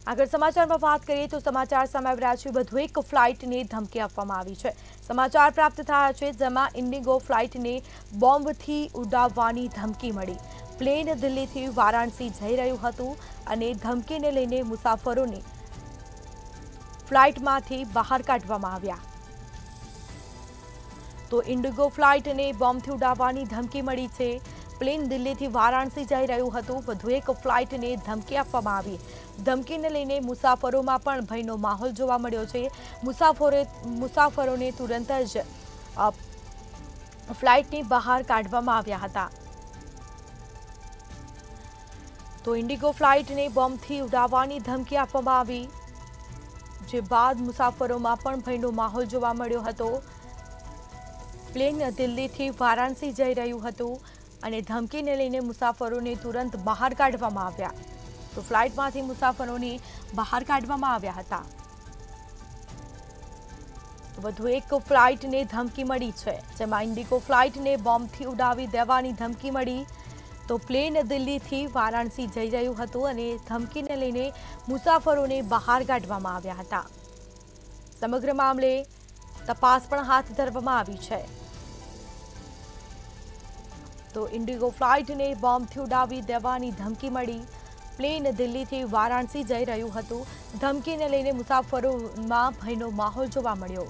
આગળ સમાચારમાં વાત કરીએ તો સમાચાર સામે આવી રહ્યા છે વધુ એક ફ્લાઇટને ધમકી આપવામાં આવી છે। સમાચાર પ્રાપ્ત થયા છે જેમાં ઇન્ડિગો ફ્લાઇટને બોમ્બથી ઉડાવવાની ધમકી મળી। પ્લેન દિલ્હીથી વારાણસી જઈ રહ્યું હતું અને ધમકીને લઈને મુસાફરોને ફ્લાઇટમાંથી બહાર કાઢવામાં આવ્યા। તો ઇન્ડિગો ફ્લાઇટને બોમ્બથી ઉડાવવાની ધમકી મળી છે। પ્લેન દિલ્હીથી વારાણસી જઈ રહ્યું હતું। વધુ એક ફ્લાઇટને ધમકી આપવામાં આવી। ધમકીને લઈને મુસાફરોમાં પણ ભયનો માહોલ જોવા મળ્યો છે। મુસાફરોને તુરંત જ ફ્લાઇટની બહાર કાઢવામાં આવ્યા હતા। તો ઇન્ડિગો ફ્લાઇટને બોમ્બથી ઉડાવવાની ધમકી આપવામાં આવી, જે બાદ મુસાફરોમાં પણ ભયનો માહોલ જોવા મળ્યો હતો। પ્લેન દિલ્હીથી વારાણસી જઈ રહ્યું હતું અને ધમકીને લઈને મુસાફરોને તુરંત બહાર કાઢવામાં આવ્યા। તો ફ્લાઇટમાંથી મુસાફરોને બહાર કાઢવામાં આવ્યા હતા। વધુ એક ફ્લાઇટને ધમકી મળી છે, જેમાં ઇન્ડિગો ફ્લાઇટને બોમ્બથી ઉડાવી દેવાની ધમકી મળી। તો પ્લેન દિલ્હીથી વારાણસી જઈ રહ્યું હતું અને ધમકીને લઈને મુસાફરોને બહાર કાઢવામાં આવ્યા હતા। સમગ્ર મામલે તપાસ પણ હાથ ધરવામાં આવી છે। તો ઇન્ડિગો ફ્લાઇટને બોમ્બથી ઉડાવી દેવાની ધમકી મળી। પ્લેન દિલ્હીથી વારાણસી જઈ રહ્યું હતું। ધમકીને લઈને મુસાફરોમાં ભયનો માહોલ જોવા મળ્યો।